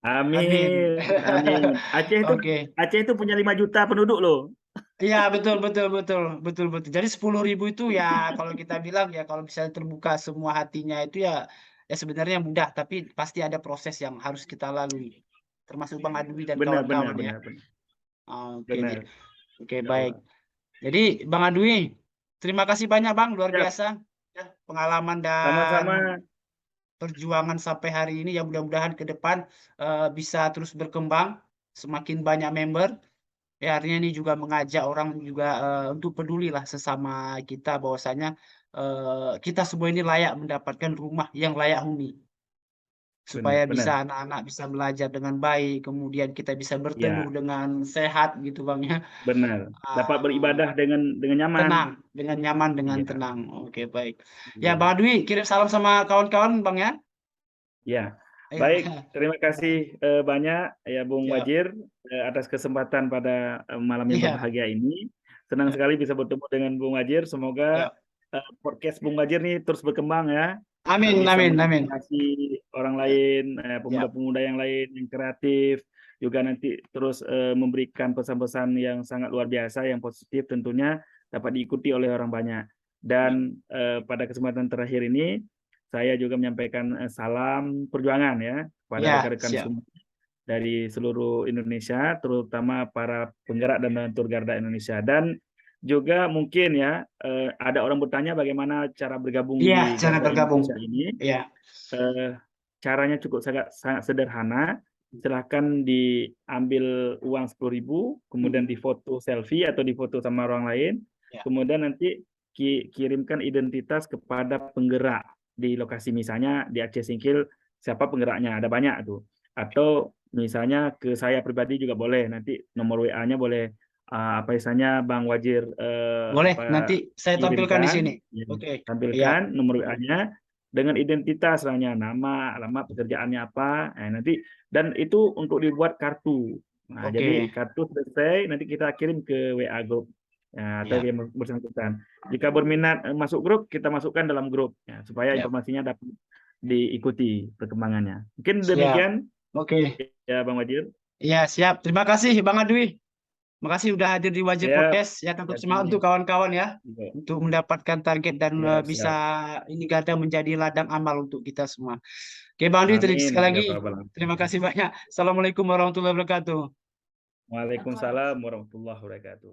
Amin. Amin, amin. Oke. Aceh itu punya 5 juta penduduk loh. Iya, betul, betul, betul, betul, betul. Jadi 10.000 itu ya kalau kita bilang ya kalau misalnya terbuka semua hatinya itu ya ya sebenarnya mudah, tapi pasti ada proses yang harus kita lalui. Termasuk Bang Adwi dan Benar, benar, kawan-kawan ya. benar, benar. Oke, Benar. oke, Ya baik. Allah. Jadi Bang Adwi, terima kasih banyak Bang, luar Siap. biasa ya, pengalaman dan Sama-sama. perjuangan sampai hari ini, yang mudah-mudahan ke depan bisa terus berkembang, semakin banyak member. Ya, artinya ini juga mengajak orang juga untuk pedulilah sesama kita, bahwasanya kita semua ini layak mendapatkan rumah yang layak huni, supaya Benar, bisa benar. anak-anak bisa belajar dengan baik, kemudian kita bisa berteduh Ya, dengan sehat gitu Bang ya. benar. Dapat Ah, beribadah dengan nyaman. tenang, dengan nyaman, dengan Iya, tenang. Oke, baik. Ya, iya. Bang Dwi, kirim salam sama kawan-kawan Bang ya. Ya. Ya, Baik, terima kasih banyak ya Bung siap. Wajir atas kesempatan pada malam yang Iya, berbahagia ini. Senang ya, sekali bisa bertemu dengan Bung Wajir. Semoga ya. podcast Bung Wajir nih terus berkembang ya. Amin, Bisa amin, amin. menginspirasi orang Ya, lain, ya, pemuda-pemuda yang lain yang kreatif, juga nanti terus memberikan pesan-pesan yang sangat luar biasa, yang positif tentunya dapat diikuti oleh orang banyak. Dan ya, pada kesempatan terakhir ini, saya juga menyampaikan salam perjuangan ya kepada ya, rekan-rekan siap. semua dari seluruh Indonesia, terutama para penggerak dan donatur Garda Indonesia. Dan juga mungkin ya ada orang bertanya bagaimana cara bergabung Iya, di cara Garda bergabung. Indonesia ini. Ya. Eh, Caranya cukup sangat sederhana. Silahkan diambil uang 10.000, kemudian Mm-mm. difoto selfie atau difoto sama orang lain, Ya. kemudian nanti kirimkan identitas kepada penggerak di lokasi, misalnya di Aceh Singkil siapa penggeraknya, ada banyak tuh. Atau misalnya ke saya pribadi juga boleh, nanti nomor WA-nya boleh apa misalnya Bang Wajir Boleh, nanti saya tampilkan di kirimkan, sini. ya, Oke. Iya. tampilkan nomor WA-nya dengan identitas, misalnya nama, alamat pekerjaannya apa, nanti dan itu untuk dibuat kartu. Nah, jadi Oke. kartu selesai nanti kita kirim ke WA grup ya, atau Ya. yang bersangkutan. Jika berminat masuk grup, kita masukkan dalam grup ya, supaya Ya. informasinya dapat diikuti perkembangannya. Mungkin Siap. demikian Oke. ya Bang Wajir. Iya, siap. Terima kasih Bang Adwi. Makasih udah hadir di Wajib Ya, Podcast. Ya, tetap semangat untuk kasih. kawan-kawan ya, untuk mendapatkan target dan Siap, bisa siap. ini Garda menjadi ladang amal untuk kita semua. Oke, Bang Dwi, Amin sekali ya lagi rabbal terima alamin. kasih banyak. Assalamualaikum warahmatullahi wabarakatuh. Waalaikumsalam warahmatullahi wabarakatuh.